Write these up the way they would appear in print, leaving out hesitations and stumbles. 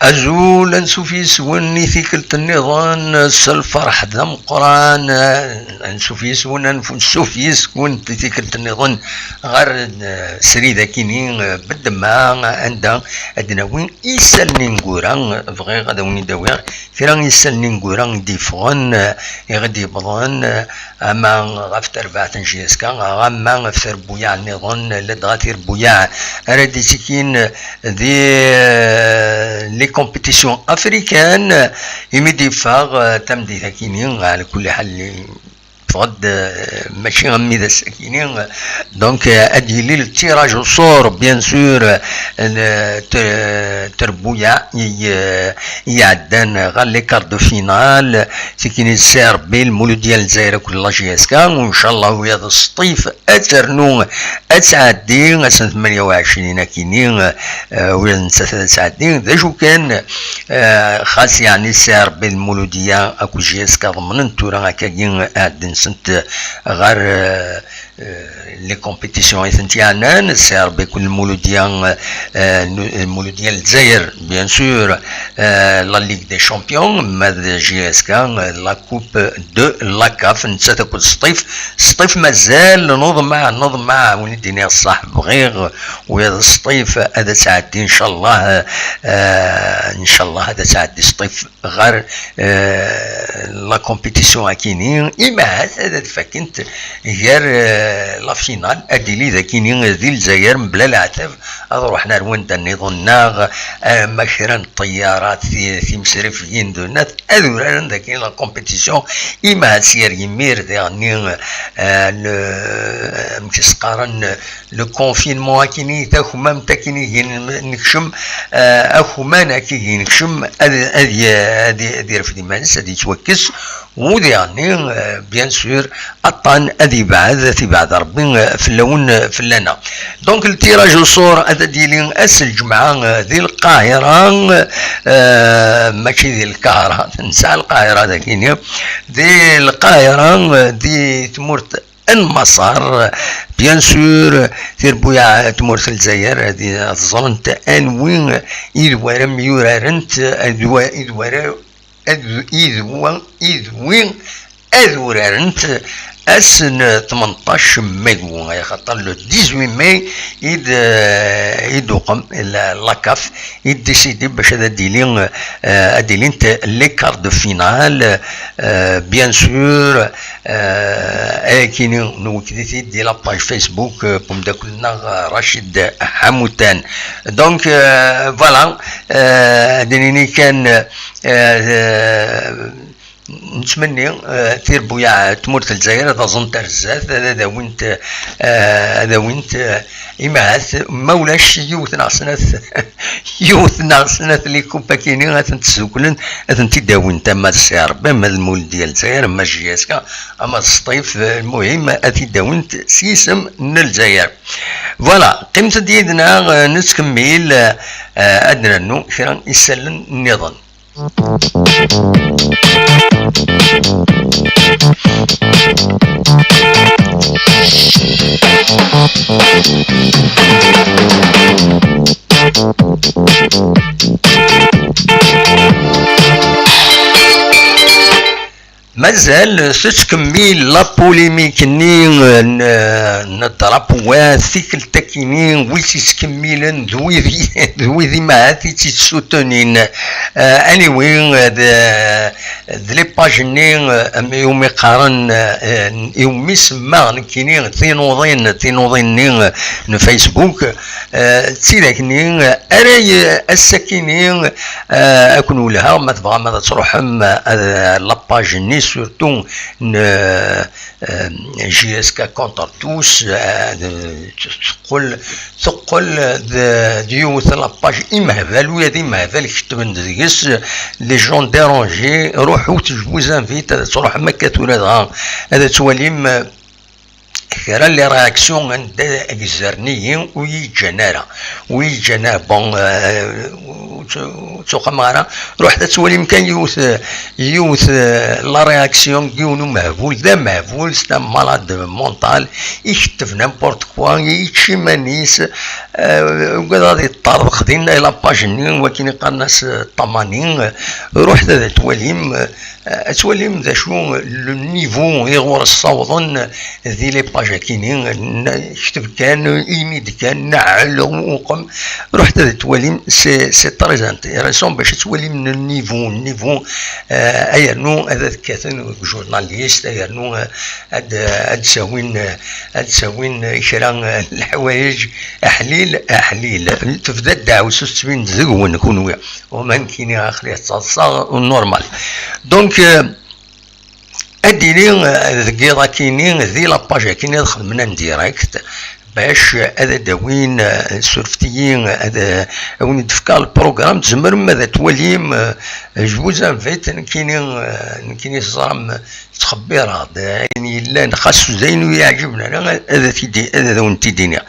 أزول أنسوفيس ونيثيكلت النظام سالفرح ذم قران أنسوفيس وننفسوفيس ونيثيكلت النظام غير سريدا كينين بالدماغ عندها أدناوين إيسالني نقوران بغي غدا وني داوير كيران إيسالني نقوران ديفون يغدي بضان أما غفت 4 جيسكا أما غفتر بويا النظام لدغاتير بويا أردي سكين دي compétitions africaines يمدي فاغ تمدي ثكينين على كل حال فغد ماشي غمي ذا السكينين دونك ادي لي التيراج الصور بيان سور تربويا يعدان غير لي كارت دو فينال سكيني السيربي المولود ديال الجزائر كل جيسكا وان شاء الله ويا السطيف اترنو اتعدي سنه 28 كينين ولا ساعتين ذا شو كان خاص يعني السيربي المولوديه اكو جيسكا ضمن تورا كاين عدن سنت غير لي كومبيتيسيون يثنتيانان السير بكل المولوديان الجزائر بيان سور لا ليغ دي شامبيون ماذا جي اس كا لا كوب دو لا كاف نتساتك الصيف مازال نوض مع وليديني الصاحب غير وهذا الصيف هذا ساعتين ان شاء الله هذا ساعتين الصيف غير لا كومبيتيسيون كاينين إما هذا فكنت غير لا فينال ادي لي ذا كاينين ذي الجزائر بلا العتاب روحنا رواندا نظننا مشران الطيارات في مسرفيين دونات اذوران ذاك لا كومبيتيسيون إما سير يمير ذاني مكسقارن لو كونفينمون كيني تاخما متاكيني نكشم اخوما ناكي نكشم هذه رفدي مانس هذه توكس ودي يعني بيان سور اطان ادي بعد ربي في اللون في اللنا دونك التيراج الصور هذا ديالي اس الجمعه ذي القاهره ماشي ذي القاهره نسى القاهره ذاكيني ذي القاهره ذي تمرت المسار بيان سور تربويا تمرت الجزائر هذه ظلنت انوين يدوارم يورارنت إذوين أذورارنت أسن 18 مايو يا خاطر لو 18 ماي يدوقم لاكاف يديسيدي باش هذا ديلين انت لي كار دو فينال بيان سور كاين نوكديتي ديال لاباج فيسبوك بوم داكلنا رشيد حموتان دونك فوالا دنيني كان نتمنى تربويا تمرت الجزائر تظن ترزات هذا وينت إماث مولاش يوثنا سنة اللي كوبا كينين غتنتسوكلن غتنتداوين تما السير بما المولد ديال الجزائر ما جياسكا اما الصيف المهم اتداوين سيسم من الجزائر فوالا قيمة ديالنا نتكمل ادنا نو كيران يسلن النظام مازال تتكمل لا بوليميك ني نضربوا سيكل تاكينين ويتي تكملن ذوي ما هاتي تسوتونين اني وين لي باج ني يوم يقارن يوم يسمى كينين تينوضين ني فيسبوك تيداك ني اراي الساكنين اكون لها ما تبغى ما تروح لا باج ني surtout JSK contre tous تقول ديوث لاباج إمهبل ويا دي مهبل كتبن ديس لي جون ديرونجي روحو تجبو زانفيت تروح مكة ولا هذا تواليم كرا لي رياكسيون عند اكزرنيين ويجانا بون تسوق معنا روح تولي مكان يوث لا رياكسيون كيونو مهبول دا مهبول ستا مالاد مونطال يكتب نيمبورت كوا يتشي مانيس وكذا غادي يطارد خدينا الى باجنين ولكن قالناس طمانين روح دا توليم ذا شو لو نيفو يغور الصوضن ذي لي باج كاينين كتب كان ايميد كان نعل وقم رحت توليم سي تري انتيريسون باش تولي من النيفو ايرنو هذا كاثن جورناليست ايرنو هاد تساوين كرا الحوايج احليل تبدا دعوس تبين زغون كونوا وما كاين اخر تصاصا نورمال دونك اديني ذكيضا كاينين ذي لاباج كاينين خدمنا ديريكت باش هذا داوين سورفتيين هذا وين تفكر البروغرام تزمر ماذا توليم جوزا فيت كاينين صرام تخبيرات يعني لا خاصو زين ويعجبنا هذا تيدي هذا وين تيدينا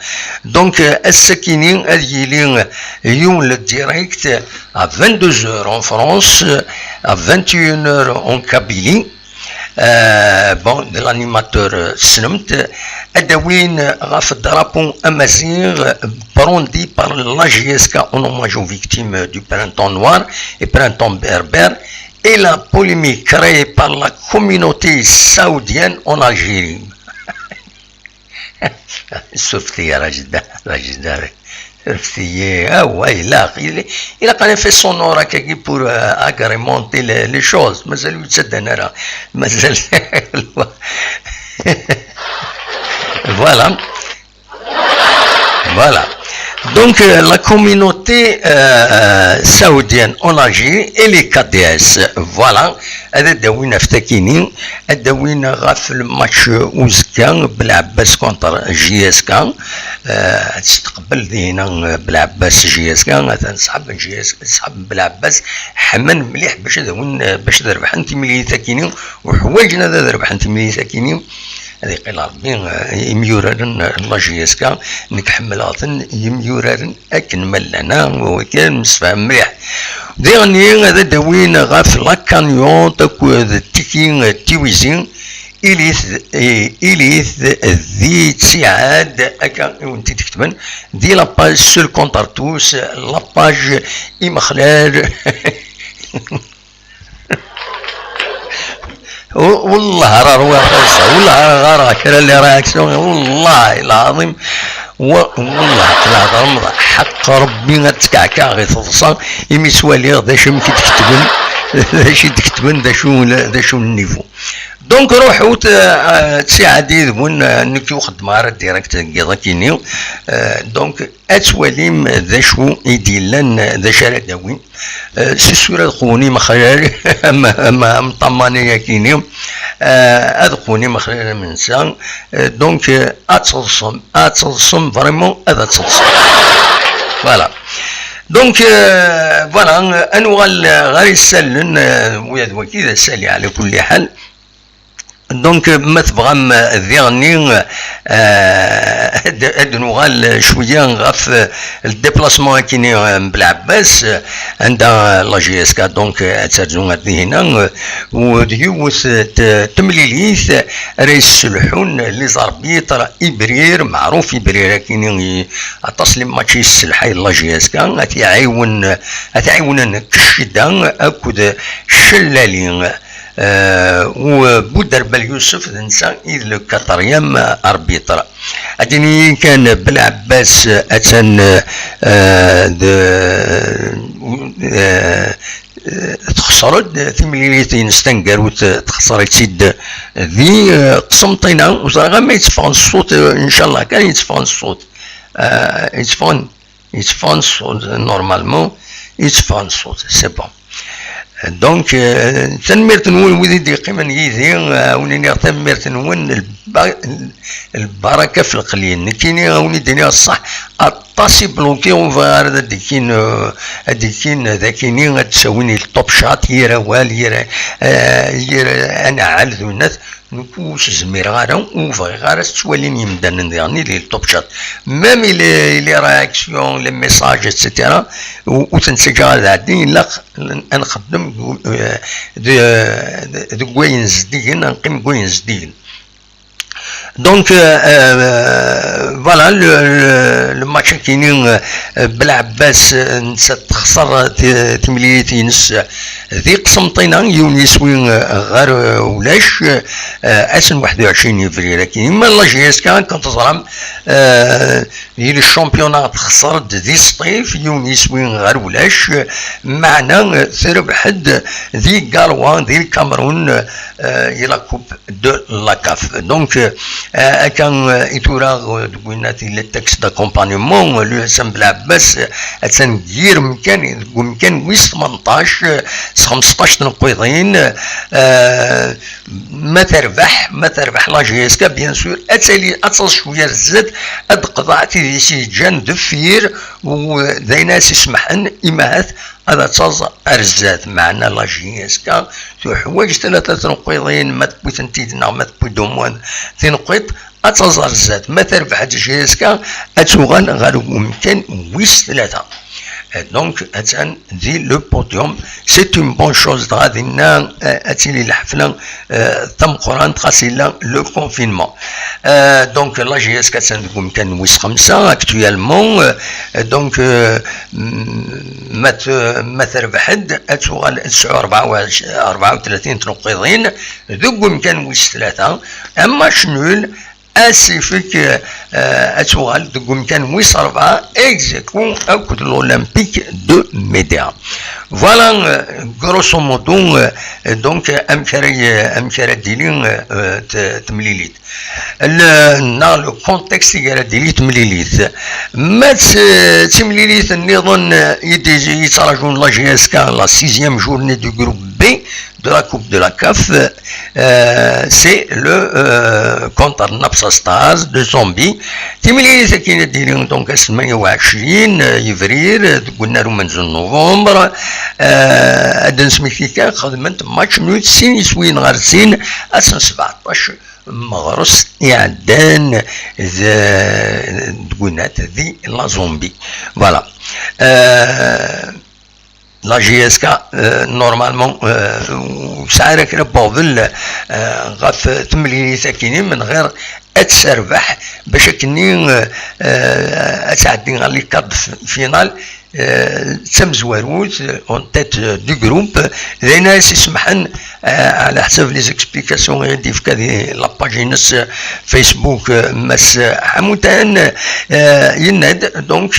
دونك الساكنين هذه يوم الديريكت à 22h en France à 21h en Kabylie bon de l'animateur سنمت أدوين غاف الدرابون أمازيغ بروندي par la JSK en hommage aux victimes du printemps noir et printemps berbère et la polémique créée par la communauté saoudienne en Algérie. Sauf يا راجل ah ouais, il a quand même fait son aura pour agrémenter les choses. Mais ça lui tient voilà. Donc la communauté saoudienne en Algérie et les KDS, voilà. هذا داوين افتكيني داوين غاف الماتش وزكان بالعباس كونتر جي اس كان تستقبل دينا بالعباس جي اس كان تنسحب جي اس تسحب بالعباس حمن مليح باش ربح انت ملي ثاكيني وحوايجنا ذا ربح انت ملي ثاكيني هذه قيل ربي يميورارن الله جي اس كان انك حملاتن يميورارن اكن ملنا وكان مسفهم مليح ديرني هذا داوين غاف لا كانيون تاكو تيكين تيويزين إليث ذي تسعاد أكا وانت تكتبن دي لاباج سول كونتارتوس لاباج إمخلال والله والله كرا لي رياكسيون والله العظيم والله العظيم حق ربي غتكعكع غير تتصل يمي سوالي ذا شو ممكن تكتبن ذا شي تكتبن ذا شو النيفو دونك روحو تساعدي ذبون انك يوخد مارا ديريكت كيضا كينيو دونك اتواليم ذا شو يديلن ذا شارع داوين سي سورة قوني مخرج اما مطمانية كينيو ادقوني مخرج من سان دونك اتصم فريمون هذا تصم فوالا دونك فوالا انواع غير السلن ويا ذوكي ذا سالي على كل حال دونك ما تبغى ذيغني هاد نوغال شويه غاف الديبلاسمون كيني بالعباس عندها لا جي اس كا دونك ترجموا هذه هنا وديوث تمليليث رئيس السلحون لي زاربيتر ابرير معروف ابرير كيني التصليم ماتشي السلحي لا جي اس كا اتعاون كشدا اكد شلالين وبودر بل يوسف نسا إذ لو كاتريام أربيتر أدني كان بالعباس أتن تخسرت ثمليليتين ستنقر وتخسرت سيد ذي قسمطينا وصراحة ما يتفغن الصوت إن شاء الله كان يتفغن الصوت يتفغن الصوت نورمالمون يتفغن الصوت سي بون دونك تنمير تنون وذي دي قيمة يذي ونيني تنمير تنون البركة في القليل كيني وني ديني الصح الطاسي بلوكي وفار ديكين ذاكيني تسويني الطوب شات يرا واليرا انا عالذ الناس نكوش زمير غارة وفغي غارة توليني يمدن يعني لي الطوب شات ميم لي رياكسيون لي ميساج اتسيتيرا وتنسجل هذه لا نخدم دو كوينز ديين نقيم كوينز ديين دونك فوالا لو ماتش كاينين بالعباس تخسر تمليتي نص ذي قسمطينا يونيس وين غير ولاش اسن 21 افريل كاين ما لا جي اس كان تظلم هي الشامبيونات خسرت ذي الصيف يونيس وين غير ولاش معنا تربحد ذي كالوان ذي الكاميرون الى كوب دو لا كاف دونك كان يتوراغ دويناتي لي تكست داكومبانيمون لو حسن بالعباس تنجير مكان ويس 18 15 نقيضين ما تربح لا جي اس كا بيان سور اتالي اتصل شويه الزاد قطعتي دي سي جان دفير ودايناس يسمحن امهات هذا تصاز ارزات معنا لا جي اس كا حوايج ثلاثه نقيضين ما تبوي تنتيدنا ما تبوي دوموان تنقيط اتصاز ارزات ما تربح جي اس كا اتوغان غير ممكن ويس ثلاثه donc dit le podium c'est une bonne chose غادينا اتيلي الحفله تم قران تخاسيلا le confinement donc la GS 4 كان ويس 5 actuellement donc ما تربحد اتوغال 34 تنقيضين ذوك كان ويس 3 اما شنول اسيفيك اتوغال دقوم كان ويس 4 اكزيكو اكد الاولمبيك دو ميديا فوالا غروسو مودو دونك امكاري ديلين تمليليت نا لو كونتكست ديالي تمليليت ما تمليليت نظن يدي يتراجعون لا جي اس كا لا 6e journée du groupe B de la Coupe de la CAF, c'est le contre Napsa Stars de Zombie. Timili qui est donc اسمه 20 يفرير قلنا له منذ نوفمبر ادن سميكيكا خدمت ماتش نوت سين سوين غارسين اسن 17 مغرس يعدان قلنات ذي لا زومبي فوالا لا جي اس كا نورمالمون سعر كنا بوفل غاف تمليني ساكنين من غير اتسربح باش كني اتعدي غير لي كارد فينال تم زواروت اون تيت دو جروب ذي ناس يسمحن على حسب لي زيكسبليكاسيون غادي في كذا لاباجينس فيسبوك مس حموتان يناد دونك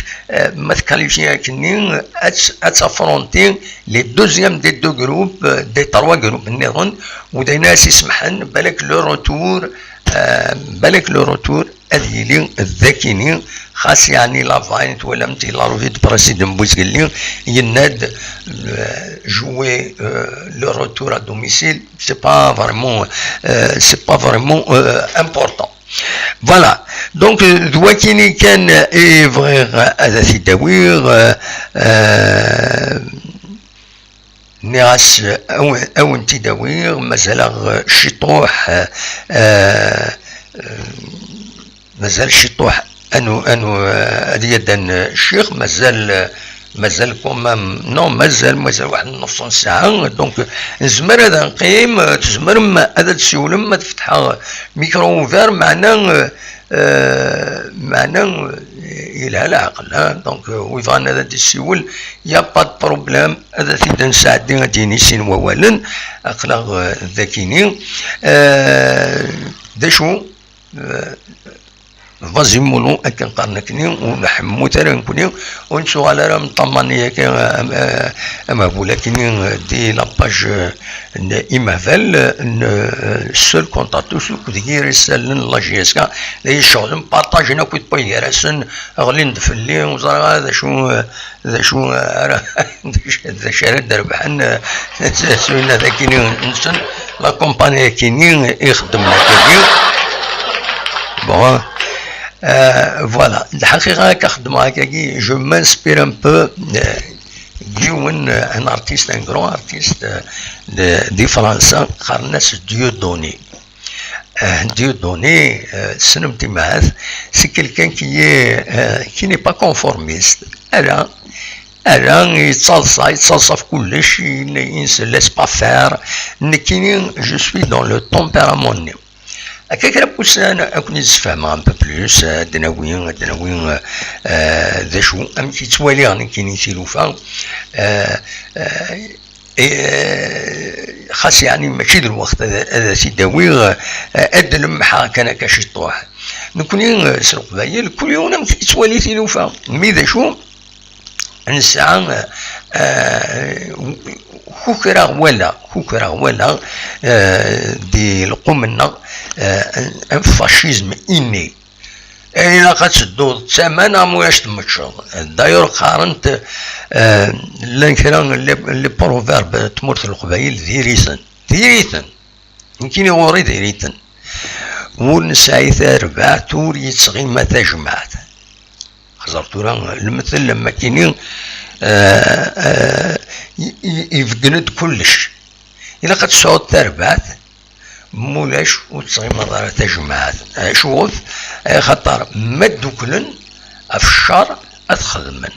ما تكاليفيا كني اتافرونتي لي دوزيام دي دو جروب دي تروا جروب نظن وذي ناس يسمحن بالك لو روتور هذه الذاكيني خاص يعني لا فاينت ولا متي لا روفي دو بريسيدون بوزكلي يناد jouer le retour à domicile c'est pas vraiment important voilà donc دوكيني كان يبغي هذا التدوير نيغاس او انتي داوير مازال شطوح مازال شطوح انو ديال الشيخ مازال كومام نو مازال واحد نص ساعة. دونك نزمر هذا نقيم تزمر هذا تسول ما تفتح ميكرو اوفير معنا يلها العقل. دونك ويفان هذا تسول يا با بروبليم هذا تيدا نساعدين غادي نسين ووالا اقلا ذاكيني داشو فازي مولو هكا نقارنكني ونحمو ترى نكوني ونشوف على راه مطمني هكا اما بولاكني دي لاباج ايمافال سول كونتاتو سو كدير رسالن لا جي اس كا لي شغل بارطاجينا كنت باي راسن غلي ندفلي وزرا هذا شو ذا شارد دربحن سوينا ذاكيني نسن لا كومباني كيني يخدم لك بون فوالا الحقيقة كخدم هكاكي جو مانسبير ان بو ديون ان ارتيست ان غران ارتيست دي فرنسا خارناس ديودوني ديودوني سنمتي معاه سي كيلكان كي ني با كونفورميست الا يتصلصا في كلشي ينسى لاس با فير نكيني جو سوي دون لو تمبيرامون هكاك راه بوس انا كنت نتفاهم ان بو بلوس دناوين ذا شو ام كيتوالي راني كاين تيلوفا خاص يعني ماشي الوقت هذا سيداوي اد المحا كان كشطوح نكوني سرق بايل كل يوم كيتوالي تيلوفا مي ذا شو الساعة خوكرا ولا دي القمنا ان فاشيزم اني الا قتسدو الثمن مولاش تمشط داير قارنت الانكران اللي بروفيرب تمرت القبايل ذيريثن يمكن غوري ذيريثن ونسعي ربع تور يتصغي ما تجمعت خزرتو راه المثل لما كاينين يفقند كلش الا قد تسعود تربعت مولاش وتصغي مدار تجمعات شوف خاطر ما دوكلن في الشر اتخدمن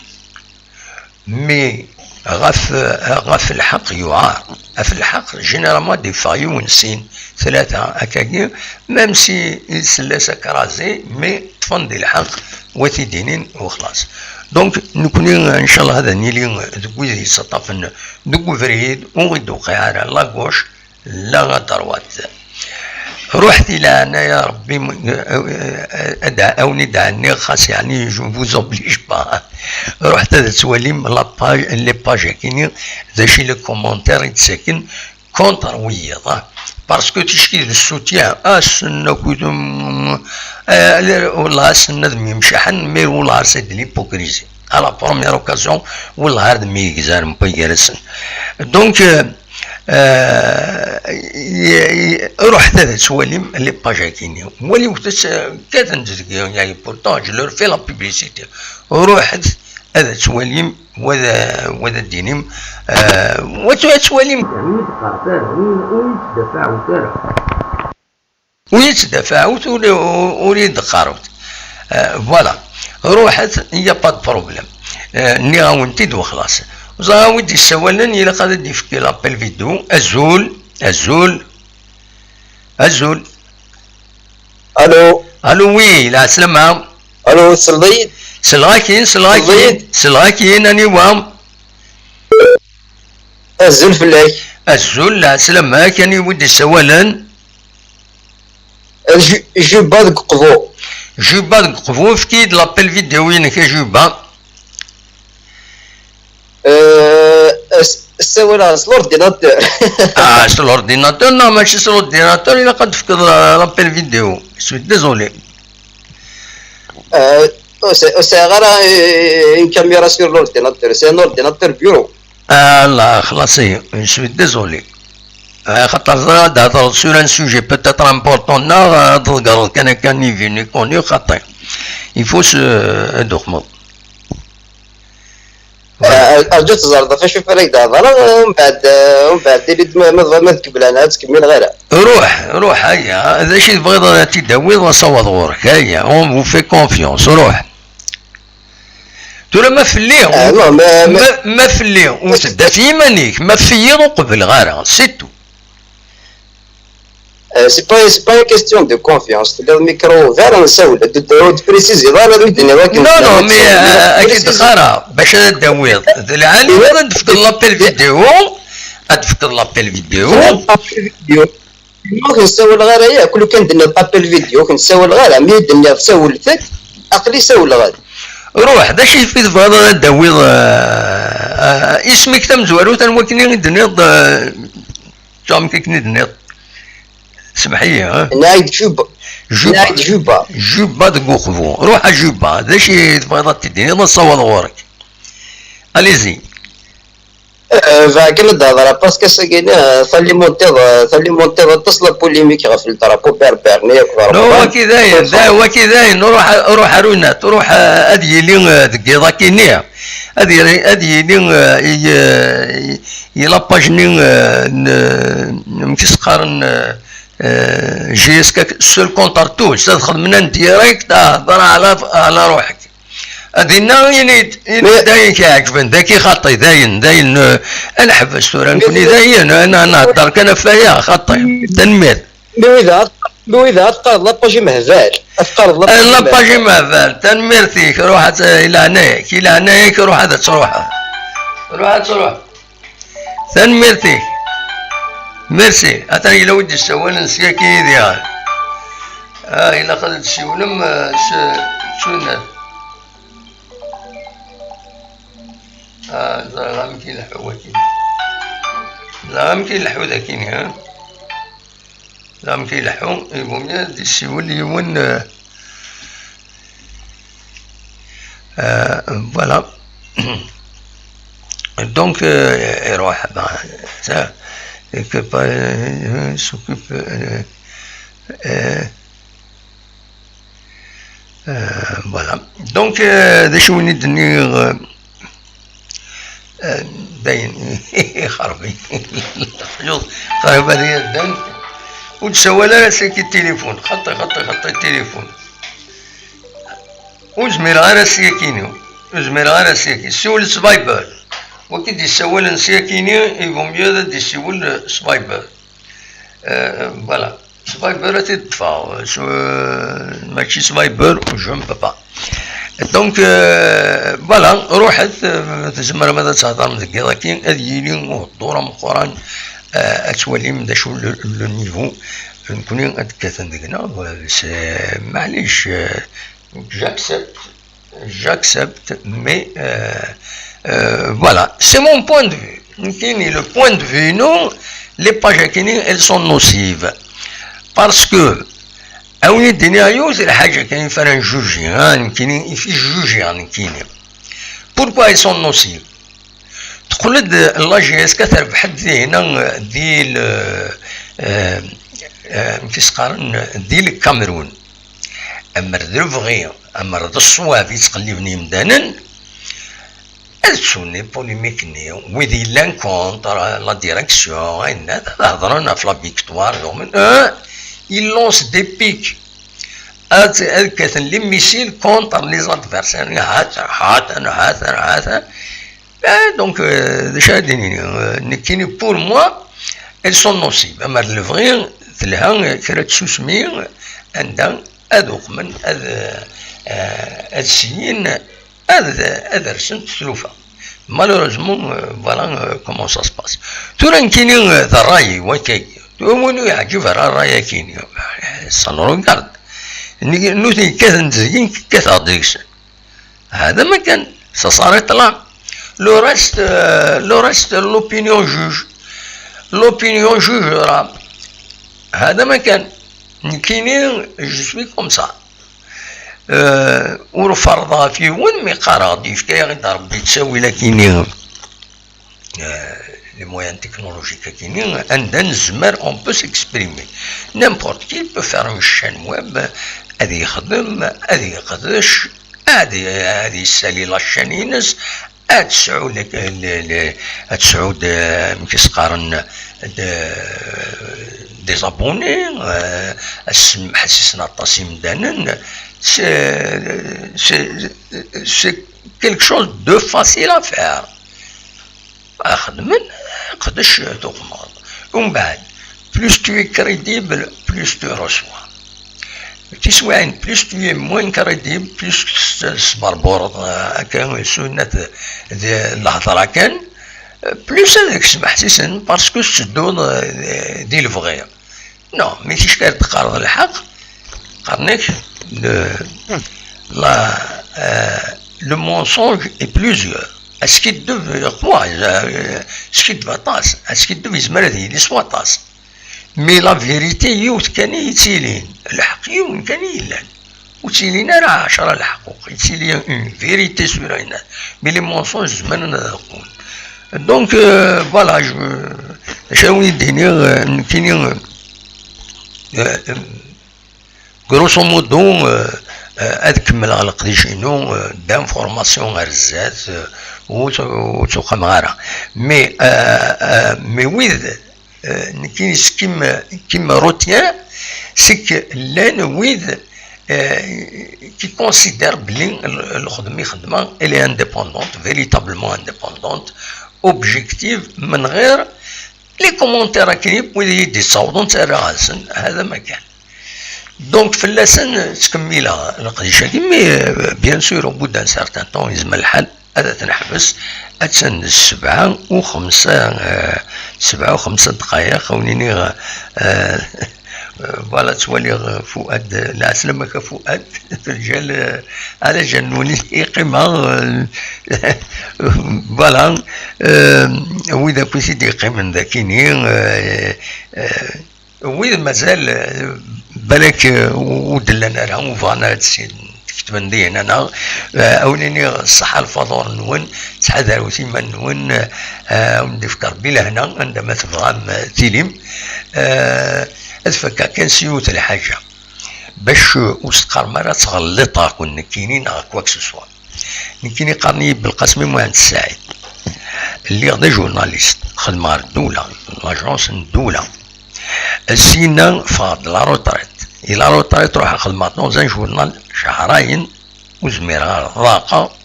مي غف الحق يعار في الحق جينيرالمون دي فايو ونسين ثلاثة هكاكي ميم سي السلاسة كرازي مي تفندي الحق وتدينين وخلاص. دونك نكوني ان شاء الله هذا نيلي دوكو يسطفن دوكو فريد وغيدو قيارة لا غوش لا دروات. رحت الى انا يا ربي ادعوني دعني خاص يعني جو فوز اوبليج با رحت هذا تواليم لاباج لي باج كاينين ذا شي لي كومونتير يتساكن كونتر ويضا باسكو تشكي السوتيان السنة كنتم والله السنة دمي مشحن مي والله سيد ليبوكريزي على بروميير اوكازيون والله هذا مي يزار مبيرسن دونك رحت هذا تواليم لي باج كاينين ولي وقت كاتنزك يعني بورتون جو لور في لا بوبليسيتي رحت هذا تواليم وذا الدينيم وتواليم ويتدافعوا وريد قاروت فوالا روحت هي با بروبليم ني غاونتي وخلاص وزاودي السوالن الى قاعد يفكي لابيل فيديو الزول الو وي لا سلامة الو سلطيد سلاكين اني وام الزول فلاك الزول لا سلامة كان يودي السوالن جوبا دك قفو فكيد لابيل فيديو وينك جوبا السوالة سلورديناتور سلورديناتور لا ماشي سلورديناتور الا قد فكد لابيل فيديو سوي ديزولي c'est une caméra sur l'ordinateur, c'est un ordinateur bureau. لا خلاص je suis désolé. خاطر هذا sur un sujet peut-être important نا تلقى كان يفيني كوني خاطر il faut se dormir. ارجو تزرد فاش فريد هضره ومن بعد ديري ما تقبل انا تكمل غيرها روح هيا هذا شي تبغي تداوي وصوت غورك هيا اون في كونفيونس روح ترى ما فليه ما فليه وتبدا في يمانيك ما فيض وقبل غير سيتو سي با كيستيون دو كونفيونس تلقى الميكرو غير نسول بريسيزي ضرب الدنيا ولكن نو مي اكيد خرا باش تداوي العالي هذا تفكر لابيل فيديو تفكر لابيل فيديو كنسول غير هي كل كان درنا لابيل فيديو كنسول غير مي درنا سولتك عقلي سول غير روح دا شي في هذا داوي اسمك تم زوارو تنوكني دنيض جام كيكني دنيض سمحي ها نايد جوبا دقوخفو روح جوبا دا شي تبغي تديني نصوت غورك اليزي فاكر الهضره باسكو ساكينا ثلي مونتيض تصل بوليميك غف الدرابو بيربيرني هو كي داين روح رونات روح ادي لي دقيضه كينيا ادي لي يلاباجني مكيس قارن جي اس كا سول كونتارتوش تدخل من ديريكت تهضر على روحك هذينا داين كيعجبن ذاك خطي داين انا حبست راه نكوني داين انا نهضر كان فيا خطي تنمير بويذا تقرض لاباجي مهفال لاباجي مهفال تنمير فيك روح الى هناك روح هذا تروح تنمير فيك ميرسي اتاني لو ودي السوال نسيا كي ديال الا خدت شي ولم شنو لا يمكن الحوة كيني لا يمكن الحوة كيني ها لا يمكن الحوة يبغى دي السيول يون فوالا دونك يروح ça que pas s'occupe voilà donc des choses نير باين خربي خرب هذه الدم وتسوى لها سلك التليفون خطي التليفون وزمير غير سياكيني سول سبايبر وكي دي سوال سياكيني يقوم بيضا دي سوال سبايبر فوالا سبايبر تدفع ماشي سبايبر جو مبا دونك فوالا روحت تزمر ماذا تهضر مزكي كاين هذه الدوره مؤخرا اتولي من دا شو لو نيفو نكوني اتكاثن ديكنا بس معليش j'accepte mais voilà c'est mon point de vue كاين le point de vue non les pages كاينين elles sont nocives parce que أوني الدنيا يوزر حاجة كاين فيها نجوجي كاينين في جوجي كاينين pourquoi ils sont nocives تقول لا جي اس كثر بحد هنا ديال كيس قارن ديال الكاميرون اما الرفغي اما الصواب يتقلبني مدانا السوني بوليميكني وذي لانكونتر لا ديريكسيون هنا هضرنا في لا فيكتوار يوم يلونس دي بيك كاثن لي ميسيل كونتر لي زادفيرسير هذا donc شاديني كاينين بور موا elles sont nocives اما الفغي تلها كرا تسوسمي عندها هذوك من هذا السنين هذا رسمت ثلوفه مالوريزمون فوالا كومون سا سباس تورا كاينين ذا الراي وكاي ومنو يعجب الراي كاين سانورو كارد نوتي كاثن تزين كاث ديكشن هذا ما كان صار يطلع لو ريست لوبينيون جوج راه هذا ما كان كاينين جو سوي كوم سا ورفرضها في وين مي قراضي في كاين ربي تساوي لكاينين les moyens technologiques كاينين عندنا نزمر اون بو سيكسبريمي نيمبورت كي بو فير اون شين ويب هذه يخدم هذه يقدش هذه يسالي لاشين ينس هاد السعود هاد السعود مكيس قارن دي زابوني حسسنا الطاسي مدانا سي كيلك شوز دو فاسيل افير خدمن قداش تقمر ومن بعد بلوس تو كريديبل بلوس تو رسوا تسوى بلوس تو موين كريديبل بلوس سبربور هكا سنة الهضرة كان بلوس هذاك سمح سيسن باسكو تسدو دي الفغي نو ماشيش كاين تقارض الحق قرنيك le mensonge est plusieurs. Est-ce qu'il devait quoi? Est-ce qu'il devait tasser? Est-ce qu'il devait se marier? Il soit tasse. Mais la vérité, يوت كان يتيلين الحق يوم كان يلان وتيلين راه 10 الحقوق يتيلين اون فيريتي سور اين مي لي مونسونج زمان نقول دونك فوالا شاوني ديني كاينين غروسو مودو كمل على قديشينو دانفورماسيون غير الزات وتوقع مغاره مي ويذ كاين كيما روتيان سيك لان ويذ كي كونسيدير بلي الخدمه خدمه الي انديبوندونت فيريتابلمون انديبوندونت اوبجيكتيف من غير لي كومونتير كاين ويذ يدي تصاوضون تاع هذا ما كان دونك فلاسن تكملها القضيه كيما بيان سور بو دان سارتان طون يزم الحل هذا تنحبس اتسن 7 و5 دقائق خونيني فوالا تولي فؤاد لا سلمك فؤاد رجال على جنوني قيمه فوالا واذا كنتي قيم ذاكيني وإذا مازال بالك ودلنا لها وفانا هادشي كتبان دينا انا اوليني الصحة الفضور نون تحذر وثيما نون ونفكر بلا هنا عندما تبغى تيليم اتفكا كان سيوت الحاجة باش وسقر مرة تغلطها كون كاينين كواك سوسوا كاينين قرني بالقاسمي مهندس السعيد اللي غدا جورناليست خدمة الدولة لاجونس الدولة سينا فاض لا روتريت الى روتريت روح خدمة نوزان جورنال شهرين وزميرها ضاقة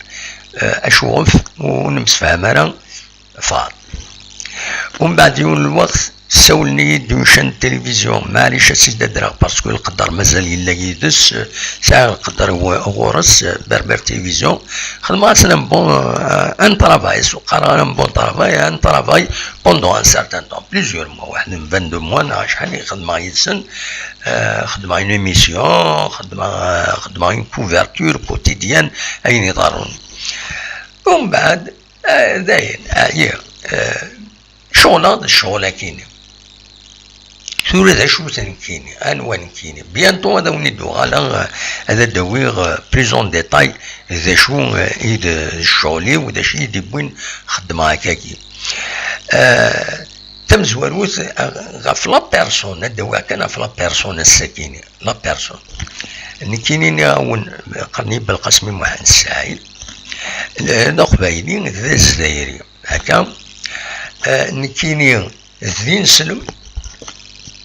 اشوف ونمسفهم انا فاض ومن بعد يوم الوقت سولني يدون شان التلفزيون معليش اسيد درا باسكو القدر مازال يلا يدس ساعة القدر هو غورس بربر تلفزيون خدمة سنا بون ان ترافاي سوقرا ان بون ترافاي ان ترافاي بوندون ان سارتان طون بليزيور موا واحد من 22 موا شحال خدمة يدسن خدمة اون ايميسيون خدمة اون كوفرتور كوتيديان اين يضارون ومن بعد داين شغلة كاينة ثورة ذا شو كاينة أنوان كاينة بيانتو هذا وندو على هذا دوير بريزون ديتاي ذا شو إيد الشغلي وذا شي يدي بوين خدمة هكاكي تم زواروث غاف لا بيرسون هذا كان في لا بيرسون الساكنة لا بيرسون كاينين يعاون قرني بالقسمي محمد السعيد هذا قبايلي ذا الجزائري هكا كاينين ذين سلم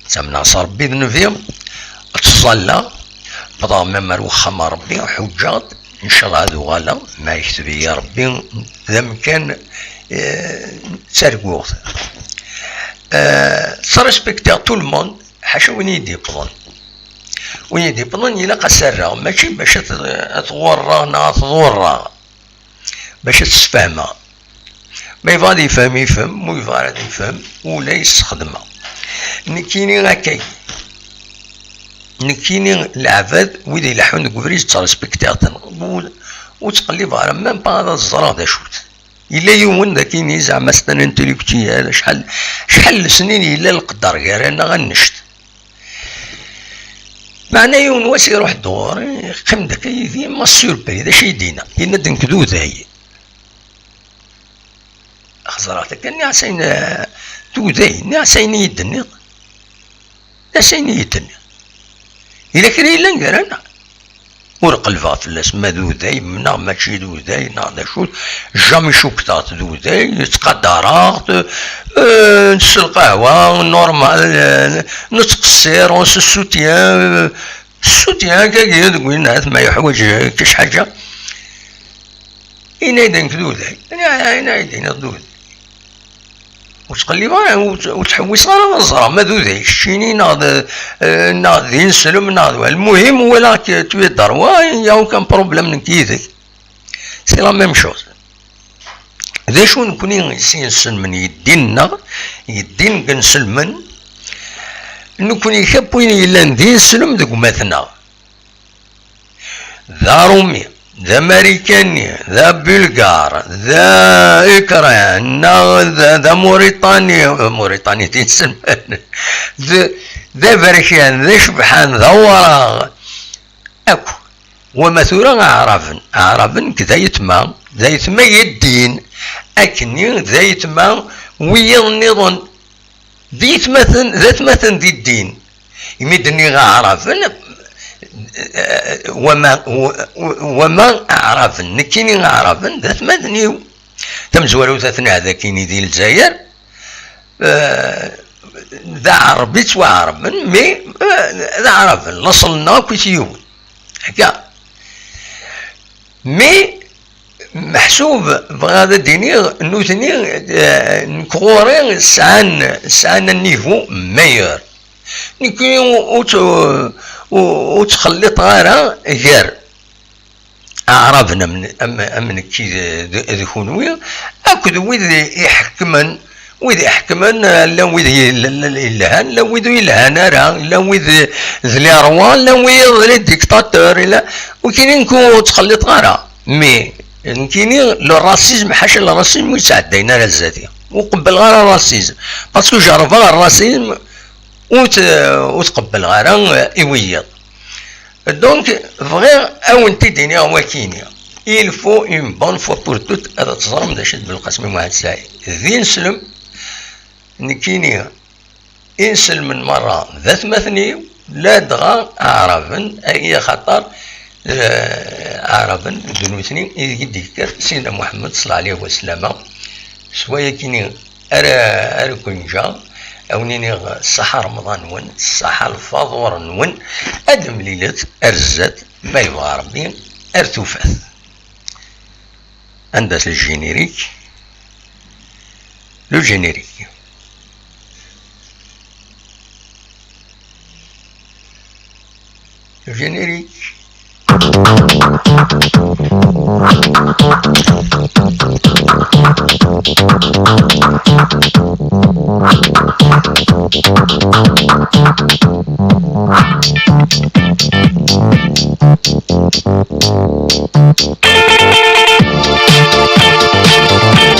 تمنا صار ربي نوفيمبر تصلى بضا مما روخا ربي حجات ان شاء الله هذو غالا ما يكتب يا ربي ذا مكان تسرقوه سرسبكتير تو الموند حاشا وين يديبضن إلا قسرها ماشي باش تغورا باش تسفهمها ما يفاد يفهم مو يفاد يفهم ولا يستخدمها كاينين هكاك كاينين العباد ويدا يلحون كوفريز ترسبكتير وتقلب على ميم با هذا الزرا دا شوت الا يومن ذا كاينين زعما ستان انتليكتيال شحال سنين الا القدر غير انا غنشت معناه يوم واش يروح الدور يقيم داك ما سوربري هذا شي يدينا إلا دنكدو ذاي خزرات كان نعسين توذي نعسين يدني نعسين يدني إلا كان إلا نقرانا ورقلبها فلاس ما ذوذاي منا ماشي ذوذاي ناض شوت جامي شوكتات ذوذاي تقدرات نس القهوة نورمال نتقصير ونس السوتيان كاكي تقول الناس ما يحوج كاش حاجة ينايدن ذوذاي ينايدن ذوذاي وتقلبها وتحوس على نظرة ما ذوذاي الشيني ناض ينسلم ناض المهم هو لا توي دروا ياو كان بروبليم كيدك سي لا ميم شوز ذا شو نكوني نسلمن يدين كنسلمن نكوني كابوين إلا ندين سلم ذوك مثنا ذا رومي ذا ماريكاني ذا بلغار ذا إكران ذا موريتاني تنسلم ذا بركان ذا شبحان ذا وراغ أكو ومثورا عرفن كذا يتما يدين أكني ذا يتما ويض ذات مثلا ذي الدين يمدني عرفن وما عرفن نكيني عرفن ذات مدنيو تمزولو ثاثنا هذا كيني ذي الجزائر ذا عربي توا عربن مي ذا عرفن لصلنا كويتيو هكا مي محسوب بغادا ديني نوثني نكوري سان النيفو ميور نكوني وتخلط غير عرفنا من كي ذكونوي اكد ويذ يحكمن لا ويذ الهان لا ويذ الهان لا ويذ ذلي روان لا ويذ الديكتاتور لا وكاين نكون تخلط غير مي كاينين الراسيزم حاشا الراسيزم يتعدينا على الزاتي وقبل غير الراسيزم باسكو جرب الراسيزم وتقبل غير يويض دونك فغير او انت دينيا وكينيا il faut une bonne fois pour toutes هذا تصرم دا شد بالقسم واحد ساعي ذي نسلم نكينيا انسلم من مرة ذات مثني لا دغا عرفن اي خطر عرفن دنوثني يذكر سيدنا محمد صلى الله عليه وسلم شوية كيني أرى كنجا أو نيني الصحة رمضان ون الصحة الفاضور ون أدم ليلة أرزت ما يبغى ربي أرتوفاث عندها الجينيريك لو جينيريك الجينيريك